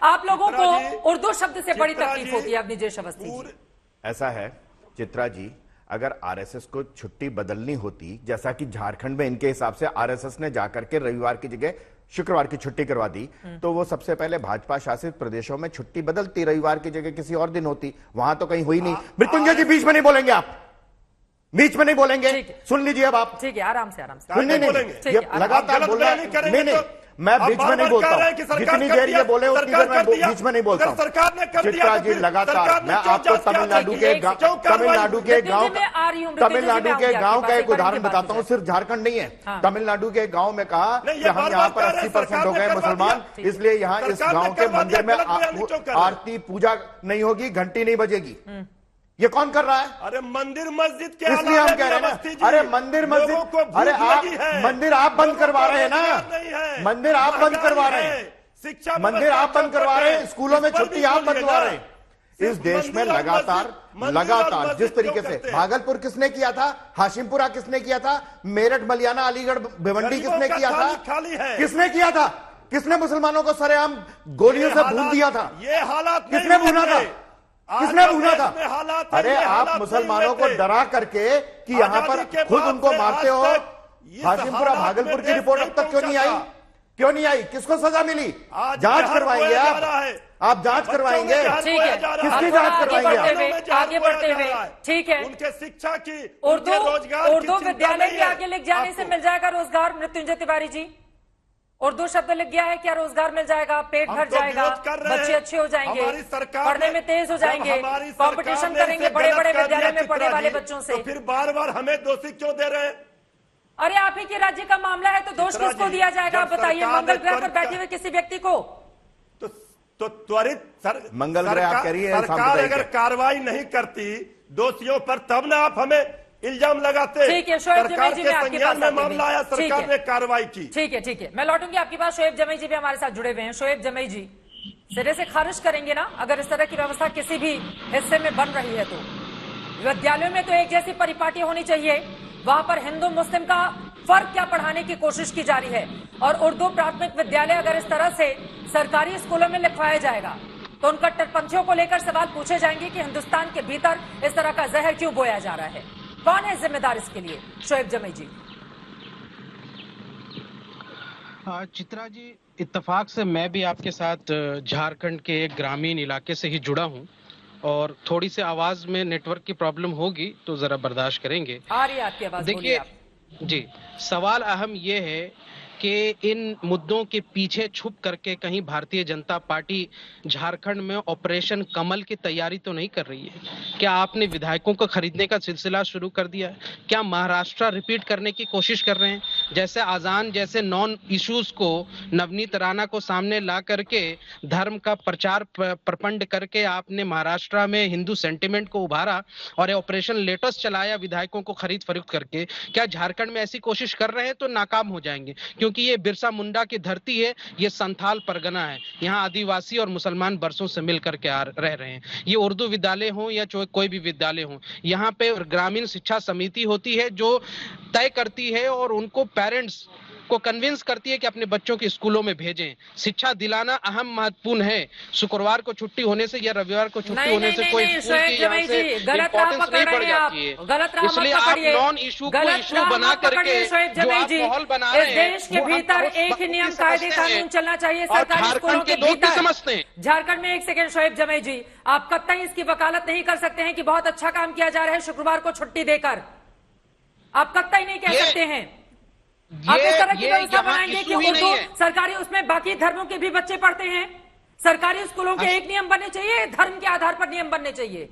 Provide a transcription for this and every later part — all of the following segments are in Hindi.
आप लोगों को उर्दू शब्द से बड़ी तकलीफ होती है। अब नीजेश अवस्थी जी, ऐसा है चित्रा जी, अगर आरएसएस को छुट्टी बदलनी होती, जैसा कि झारखंड में इनके हिसाब से आरएसएस ने जाकर के रविवार की जगह शुक्रवार की छुट्टी करवा दी, तो वो सबसे पहले भाजपा शासित प्रदेशों में छुट्टी बदलती, रविवार की जगह किसी और दिन होती। वहां तो कहीं हुई नहीं। मृत्युंजय जी बीच में नहीं बोलेंगे, आप बीच में नहीं बोलेंगे, सुन लीजिए अब आप। ठीक है, आराम से आराम से सुनने नहीं, ये लगातार बोल रहे हैं। नहीं, मैं बीच में नहीं बोलता हूं, जितनी देर ये बोले उतनी देर मैं बीच में नहीं बोलता हूं। चित्रा जी लगातार, मैं आपको तमिलनाडु के गांव का एक उदाहरण बताता हूं, सिर्फ झारखंड नहीं है, तमिलनाडु के गांव में कहा कि हम यहाँ पर 80% हो गए मुसलमान, इसलिए यहाँ इस गांव के मंदिर में आरती पूजा नहीं होगी, घंटी नहीं बजेगी। ये कौन कर रहा है? अरे मंदिर मस्जिद के इसलिए हम कह रहे हैं ना, अरे मंदिर मस्जिद, अरे आप मंदिर आप बंद करवा रहे हैं ना, मंदिर आप बंद करवा रहे हैं, शिक्षा मंदिर आप बंद करवा रहे हैं, स्कूलों में छुट्टी आप बंदवा रहे हैं। इस देश में लगातार जिस तरीके से भागलपुर किसने किया था, हाशिमपुरा किसने किया था, मेरठ मलियाना अलीगढ़ भिवंडी किसने किया था, किसने किया था, किसने मुसलमानों को सरेआम गोलियों से भून दिया था, ये हालात किसने भूना था, किसने भूना था? अरे आप मुसलमानों को डरा करके कि यहां पर खुद उनको मारते हो। हाशिमपुरा भागलपुर की रिपोर्ट अब तक क्यों नहीं आई? किसको सजा मिली? जांच करवाएंगे आप जांच करवाएंगे, ठीक है, किसकी जांच करवाएंगे? आगे बढ़ते हुए, ठीक है, उनके शिक्षा की, उर्दू विद्यालय के आगे लिख जाने से मिल जाएगा रोजगार? मृत्युंजय तिवारी जी, उर्दू शब्द लिख गया है, क्या रोजगार मिल जाएगा? पेट भर जाएगा, बच्चे अच्छे हो जाएंगे, पढ़ने में तेज हो जाएंगे, कंपटीशन करेंगे बड़े बड़े विद्यालय में पढ़ने वाले बच्चों से। तो फिर बार बार हमें दोषी क्यों दे रहे हैं? अरे आप ही के राज्य का मामला है तो दोष किसको दिया जाएगा? आप बताइए। मंगल ग्रह पर बैठे हुए किसी व्यक्ति को तो त्वरित मंगल ग्रह आप करिए, सरकार अगर कार्रवाई नहीं करती दोषियों पर, तब ना आप हमें इल्जाम लगाते। ठीक है, शोएब जमई जी, मैं आपके पास में मामला आया, सरकार ने कार्रवाई की। ठीक है, मैं लौटूंगी आपके पास। शोएब जमई जी भी हमारे साथ जुड़े हुए हैं। शोएब जमई जी, सिरे से खारिज करेंगे ना अगर इस तरह की व्यवस्था किसी भी हिस्से में बन रही है तो? विद्यालयों में तो एक जैसी परिपाटी होनी चाहिए, वहां पर हिंदू मुस्लिम का फर्क क्या पढ़ाने की कोशिश की जा रही है? और उर्दू प्राथमिक विद्यालय अगर इस तरह से सरकारी स्कूलों में लिखवाया जाएगा तो उन कट्टरपंथियों को लेकर सवाल पूछे जाएंगे कि हिंदुस्तान के भीतर इस तरह का जहर क्यों बोया जा रहा है? कौन है जिम्मेदार इसके लिए? शोएब जमई जी। चित्रा जी, इत्तेफाक से मैं भी आपके साथ झारखंड के एक ग्रामीण इलाके से ही जुड़ा हूं और थोड़ी सी आवाज में नेटवर्क की प्रॉब्लम होगी तो जरा बर्दाश्त करेंगे। आ रही है आपकी आवाज, देखिए जी, सवाल अहम ये है कि इन मुद्दों के पीछे छुप करके कहीं भारतीय जनता पार्टी झारखंड में ऑपरेशन कमल की तैयारी तो नहीं कर रही है? क्या आपने विधायकों को खरीदने का सिलसिला शुरू कर दिया है? क्या महाराष्ट्र रिपीट करने की कोशिश कर रहे हैं? जैसे आजान जैसे नॉन इश्यूज को नवनीत राणा को सामने ला करके धर्म का प्रचार प्रपंड करके आपने महाराष्ट्र में हिंदू सेंटिमेंट को उभारा और ऑपरेशन लेटेस्ट चलाया विधायकों को खरीद फरोख्त करके। क्या झारखंड में ऐसी कोशिश कर रहे हैं तो नाकाम हो जाएंगे, क्योंकि ये बिरसा मुंडा की धरती है, ये संथाल परगना है, यहाँ आदिवासी और मुसलमान बरसों से मिल करके रह रहे हैं। ये उर्दू विद्यालय हो या कोई भी विद्यालय हो, यहाँ पे ग्रामीण शिक्षा समिति होती है जो तय करती है और उनको पेरेंट्स को कन्विंस करती है कि अपने बच्चों के स्कूलों में भेजें। शिक्षा दिलाना अहम महत्वपूर्ण है। शुक्रवार को छुट्टी होने से या रविवार को छुट्टी होने से कोई स्कूल की यहाँ से इंपॉर्टेंस नहीं बढ़ जाती है। इसलिए आप नॉन इशू को इशू बना करके जो आप माहौल बना रहे हैं, देश के भीतर एक ही नियम कायदे कानून चलना चाहिए सरकारी स्कूलों के भीतर। समझते हैं झारखंड में? एक सेकंड शोएब जमई जी, आप कब तक इसकी वकालत नहीं कर सकते हैं कि बहुत अच्छा काम किया जा रहा है शुक्रवार को छुट्टी देकर? आप कब तक नहीं कह सकते हैं? आप इस तरह की व्यवस्था बनाएंगे कि उर्दू सरकारी, उसमें बाकी धर्मों के भी बच्चे पढ़ते हैं? सरकारी स्कूलों के एक नियम बनने चाहिए, धर्म के आधार पर नियम बनने चाहिए।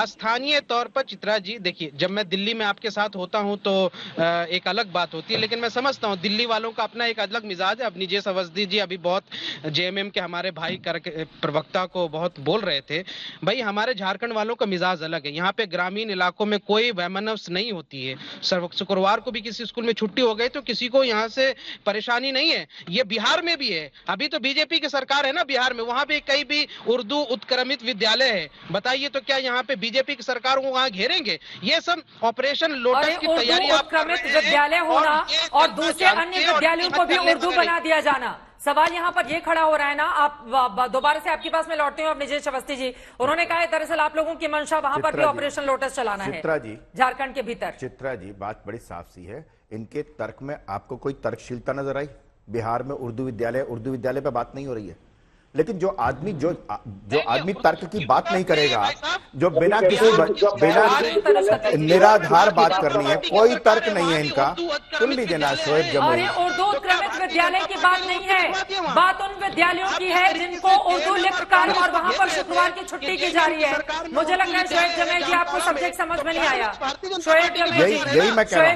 स्थानीय तौर पर चित्रा जी, देखिए जब मैं दिल्ली में आपके साथ होता हूं तो एक अलग बात होती है, लेकिन मैं समझता हूं दिल्ली वालों का अपना एक अलग मिजाज है। अब नीजेश अवस्थी जी अभी बहुत जेएमएम के हमारे भाई प्रवक्ता को बहुत बोल रहे थे, भाई हमारे झारखंड वालों का मिजाज अलग है। यहाँ पे ग्रामीण इलाकों में कोई वैमनस्य नहीं होती है। शुक्रवार को भी किसी स्कूल में छुट्टी हो गई तो किसी को यहाँ से परेशानी नहीं है। ये बिहार में भी है, अभी तो बीजेपी की सरकार है ना बिहार में, वहां पे कहीं भी उर्दू उत्क्रमित विद्यालय है। बताइए तो क्या यहाँ पे बीजेपी की सरकार को वहां घेरेंगे? ये सब ऑपरेशन लोटस की तैयारी आप कर रहे हैं। विद्यालय होना और दूसरे अन्य विद्यालयों को भी उर्दू बना दिया जाना, सवाल यहाँ पर ये खड़ा हो रहा है ना, आप दोबारा से आपके पास में लौटते हूँ, अब निजेश अवस्थी जी, उन्होंने कहा है दरअसल आप लोगों की मंशा वहां पर भी ऑपरेशन लोटस चलाना है चित्रा जी, झारखंड के भीतर। चित्रा जी, बात बड़ी साफ सी है। इनके तर्क में आपको कोई तर्कशीलता नजर आई? बिहार में उर्दू विद्यालय पे बात नहीं हो रही है, लेकिन जो आदमी तर्क की बात नहीं करेगा, जो बिना निराधार बात करनी है, कोई तर्क नहीं है इनका। सुन लीजिए ना शोएब जमई, अरे उर्दू उत्क्रमित विद्यालय की बात नहीं है, बात उन विद्यालयों की है जिनको उर्दू लिखकर और वहां पर शुक्रवार की छुट्टी की जा रही है। मुझे लग रहा है शोएब जमई जी आपको सब्जेक्ट समझ में नहीं आया। शोएब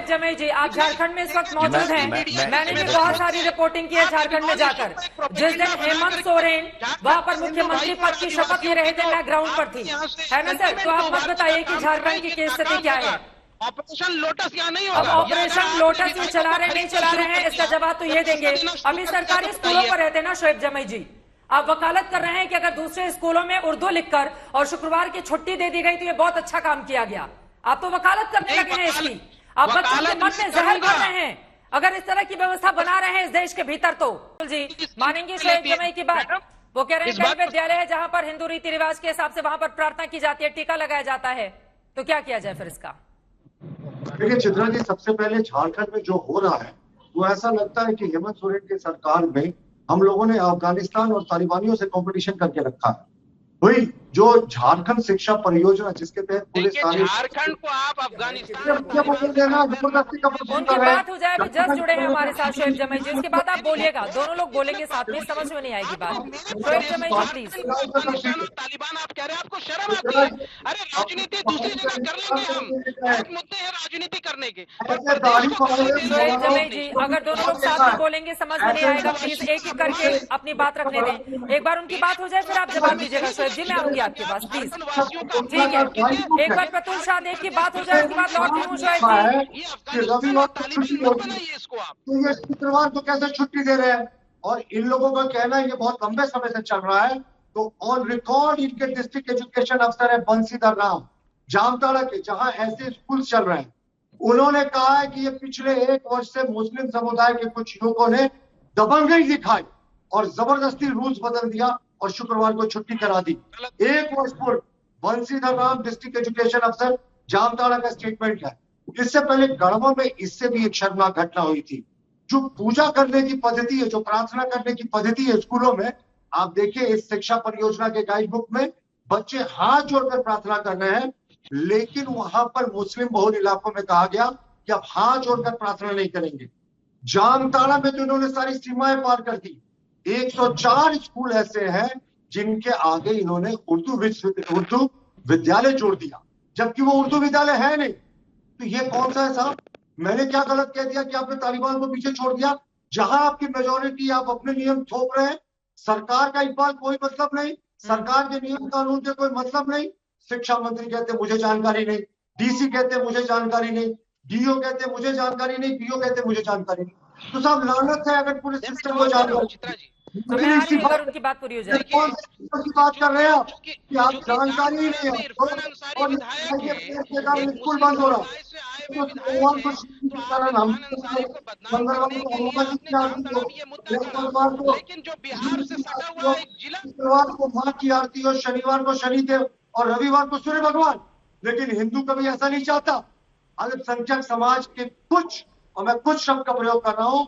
जमई जी, आप झारखंड में इस वक्त मौजूद हैं, मैंने भी बहुत सारी रिपोर्टिंग की है झारखंड में जाकर। जिस दिन हेमंत सोरेन वहां पर मुख्यमंत्री पद की शपथ ले रहे थे, मैं ग्राउंड पर थी, है ना सर? तो आप मत बताइए कि झारखंड की स्थिति क्या है। ऑपरेशन लोटस यहाँ नहीं अब ऑपरेशन लोटस में चला रहे नहीं चला रहे हैं, इसका जवाब तो ये देंगे। अभी सरकारी स्कूलों पर रहते हैं ना शोएब जमई जी, आप वकालत कर रहे हैं कि अगर दूसरे स्कूलों में उर्दू लिखकर और शुक्रवार की छुट्टी दे दी गई तो ये बहुत अच्छा काम किया गया। आप तो वकालत करने लगे हैं इसकी, आप बच्चों के मन में जहर भर रहे हैं अगर इस तरह की व्यवस्था बना रहे हैं इस देश के भीतर। तो जी मानेंगे शोएब जमई की बात? वो कह रहे हैं कई विद्यालय है जहां पर हिंदू रीति रिवाज के हिसाब से वहां पर प्रार्थना की जाती है, टीका लगाया जाता है, तो क्या किया जाए फिर इसका? देखिए चित्रा जी, सबसे पहले झारखंड में जो हो रहा है वो ऐसा लगता है कि हेमंत सोरेन की सरकार में हम लोगों ने अफगानिस्तान और तालिबानियों से कंपटीशन करके रखा है। वही जो झारखंड शिक्षा परियोजना जिसके तहत पूरे झारखंड को आप अफगानिस्तान उनकी बात हो जाए, अभी जस्ट जुड़े हैं हमारे साथ शोएब जमई जी, उसके बाद आप बोलिएगा, दोनों लोग बोलेंगे साथ में, समझ में नहीं आएगी बात। शोएब जमई जी प्लीज। तालिबान आप कह रहे हैं, आपको शर्म आती है? अरे राजनीति दूसरी जगह कर लेंगे हम, बहुत मुद्दे हैं राजनीति करने के। शोएब जमई जी अगर दोनों लोग साथ में बोलेंगे समझ में नहीं आएगा, प्लीज एक एक करके अपनी बात रखने दें। एक बार उनकी बात हो जाए फिर आप जवाब दीजिएगा शोएब जी, मैं आऊंगी आपके पास प्लीज, ठीक है? एक बार प्रतुल शाह देव की बात हो जाए उसके बाद लौटती हूँ शोएब जी। रविवार को छुट्टी होगी, तो ये शुक्रवार को कैसे छुट्टी दे रहे हैं? और इन लोगों का कहना है ये बहुत लंबे समय से चल रहा है। तो ऑन रिकॉर्ड इनके डिस्ट्रिक्ट एजुकेशन अफसर है बंसीधर राम जामताड़ा के, जहां ऐसे स्कूल चल रहे हैं, उन्होंने कहा है कि ये पिछले 1 वर्ष से मुस्लिम समुदाय के कुछ युवकों ने दबंगई दिखाई और जबरदस्ती रूल्स बदल दिया और शुक्रवार को छुट्टी करा दी। 1 वर्ष पूर्व बंसीधर राम डिस्ट्रिक्ट एजुकेशन अफसर जामताड़ा का स्टेटमेंट है। इससे पहले गढ़वा में इससे भी एक शर्मनाक घटना हुई थी। जो पूजा करने की पद्धति है, जो प्रार्थना करने की पद्धति है स्कूलों में, आप देखिए इस शिक्षा परियोजना के गाइड बुक में बच्चे हाथ जोड़कर प्रार्थना कर रहे हैं, लेकिन वहां पर मुस्लिम बहुल इलाकों में कहा गया कि आप हाथ जोड़कर प्रार्थना नहीं करेंगे। जामताड़ा में तो इन्होंने सारी सीमाएं पार कर दी। 104 स्कूल ऐसे हैं जिनके आगे इन्होंने उर्दू विद्यालय जोड़ दिया, जबकि वो उर्दू विद्यालय है नहीं। तो ये कौन सा है साहब? मैंने क्या गलत कह दिया कि आपने तालिबान को पीछे छोड़ दिया? जहां आपकी मेजोरिटी, आप अपने नियम थोप रहे हैं, सरकार का इस बार कोई मतलब नहीं, सरकार के नियम कानून से कोई मतलब नहीं। शिक्षा मंत्री कहते मुझे जानकारी नहीं, डीसी कहते मुझे जानकारी नहीं, डीओ कहते मुझे जानकारी नहीं, पीओ कहते मुझे जानकारी नहीं। तो साहब लानत है अगर पूरे सिस्टम को जानकारी उनकी बात पूरी हो जाए। कौन की बात कर रहे हैं आप कि आप जानकारी ही नहीं है और स्कूल बंद हो रहा है। शुक्रवार को माँ की आरती और शनिवार को शनिदेव और रविवार को सूर्य भगवान, लेकिन हिंदू कभी ऐसा नहीं चाहता। अल्पसंख्यक समाज के कुछ, और मैं कुछ शब्द का प्रयोग कर रहा हूँ,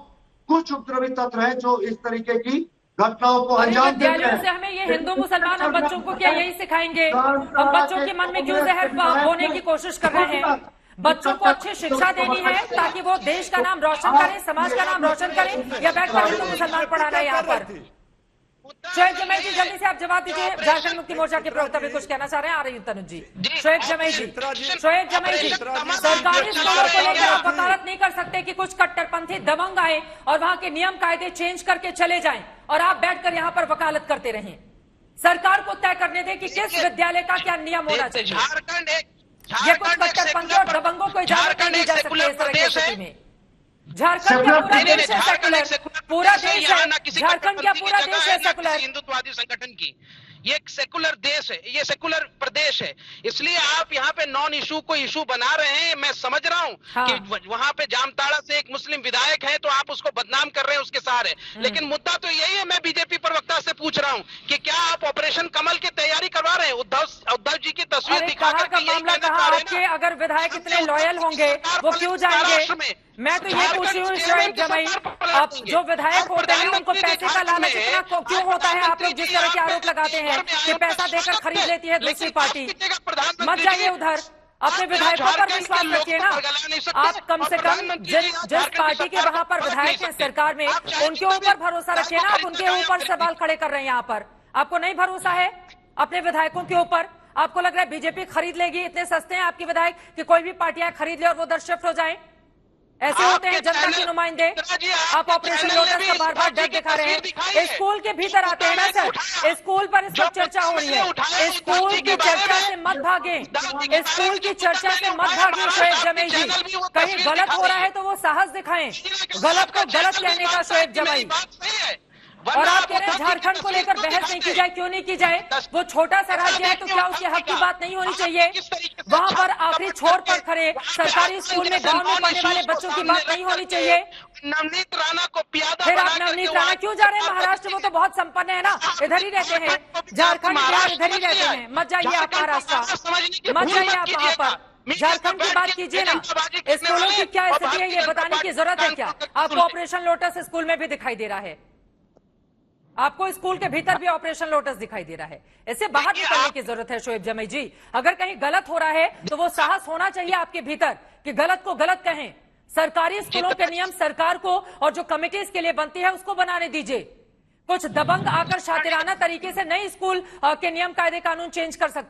कुछ उपद्रवी तत्व है जो इस तरीके की घटनाओं को अंजाम देते हैं। से हमें ये हिंदू मुसलमान हम बच्चों को क्या यही सिखाएंगे? हम बच्चों के मन में क्यों जहर बोने की कोशिश कर रहे हैं? बच्चों को अच्छी शिक्षा देनी है ताकि वो देश का नाम रोशन करें, समाज का नाम रोशन करें, या बैठकर हिंदू मुसलमान पढ़ाना है यहाँ पर? शोएब जमई जी जल्दी से आप जवाब दीजिए। झारखंड मुक्ति मोर्चा के प्रवक्ता भी कुछ कहना चाह रहे हैं, आ रही हूँ तनुज जी। शोएब जमई जी, सरकारी स्कूलों को लेकर आप वकालत नहीं कर सकते कि कुछ कट्टरपंथी दबंग आए और वहां के नियम कायदे चेंज करके चले जाएं और आप बैठकर यहाँ पर वकालत करते रहें। सरकार को तय करने दें कि किस विद्यालय का क्या नियम होना चाहिए। ये कुछ कट्टरपंथी और दबंगों को इजाजत नहीं दी जा सकती है इस तरह की स्थिति में। झारखंड क्या पूरा नहीं, देश है झारखंड एक सेकुलर, सेकुलर पूरा देश है, देश यहाँ है। ना किसी झारखंड क्या कट्टरपंथी की पूरा जगह देश है, है ना सेकुलर। किसी हिंदुत्ववादी संगठन की। ये एक सेकुलर देश है, ये सेकुलर प्रदेश है, इसलिए आप यहाँ पे नॉन इशू को इशू बना रहे हैं। मैं समझ रहा हूँ हाँ। कि वहां पे जामताड़ा से एक मुस्लिम विधायक है तो आप उसको बदनाम कर रहे हैं उसके सहारे, लेकिन मुद्दा तो यही है। मैं बीजेपी प्रवक्ता से पूछ रहा हूँ कि क्या आप ऑपरेशन कमल की तैयारी करवा रहे हैं? उद्धव जी की तस्वीर अरे दिखा कहाँ का करके यही मामला कहना कहाँ? चाह रहे हैं आपके ना। अगर विधायक इतने लॉयल होंगे वो क्यों जाएंगे? मैं तो ये पूछ रही हूँ शोएब जमई, अब जो विधायक होते हैं उनको पैसे का लालच इतना क्यों होता है? आप लोग जिस तरह के आरोप लगाते हैं कि पैसा देकर खरीद लेती है दूसरी पार्टी, मत जाइए उधर, अपने विधायकों पर विश्वास रखिए ना। आप कम से कम जिस पार्टी के वहां पर विधायक हैं सरकार में, उनके ऊपर भरोसा रखिए ना। आप उनके ऊपर सवाल खड़े कर रहे हैं यहाँ पर। आपको नहीं भरोसा है अपने विधायकों के ऊपर? आपको लग रहा है बीजेपी खरीद लेगी? इतने सस्ते हैं आपके विधायक कि कोई भी पार्टियां खरीद ले और वो उधर शिफ्ट हो जाए? ऐसे होते हैं जनता के नुमाइंदे। आप ऑपरेशन लोटस का बार बार डर दिखा रहे हैं। स्कूल के भीतर आते हैं ना सर, स्कूल पर इस वक्त चर्चा हो रही है। स्कूल की चर्चा से मत भागे, स्कूल की चर्चा से मत भागे शोएब जमई जी। कहीं गलत हो रहा है तो वो साहस दिखाएं, गलत को गलत कहने का शोएब जमई। और आप कह रहे हैं झारखंड को लेकर बहस नहीं की जाए, क्यों नहीं की जाए? वो छोटा सा राज्य है तो क्या उसके हक की बात नहीं होनी चाहिए? वहां पर आखिरी छोर पर खड़े सरकारी स्कूल में गांव में पढ़ने वाले बच्चों की बात नहीं होनी चाहिए? नवनीत राणा को फिर आप नवनीत राणा क्यों जा रहे हैं महाराष्ट्र? वो तो बहुत संपन्न है ना, इधर ही रहते हैं। झारखंड बिहार इधर ही रहते हैं, मत जाइए आप महाराष्ट्र, मत जाइए आप वहां पर। झारखंड की बात कीजिए ना। स्कूलों की क्या स्थिति है ये बताने की जरूरत है क्या? आपको ऑपरेशन लोटस स्कूल में भी दिखाई दे रहा है, आपको स्कूल के भीतर भी ऑपरेशन लोटस दिखाई दे रहा है। इससे बाहर निकलने की जरूरत है शोएब जमई जी। अगर कहीं गलत हो रहा है तो वो साहस होना चाहिए आपके भीतर कि गलत को गलत कहें। सरकारी स्कूलों के नियम सरकार को और जो कमेटी इसके लिए बनती है उसको बनाने दीजिए। कुछ दबंग आकर शातिराना तरीके से नई स्कूल के नियम कायदे कानून चेंज कर सकते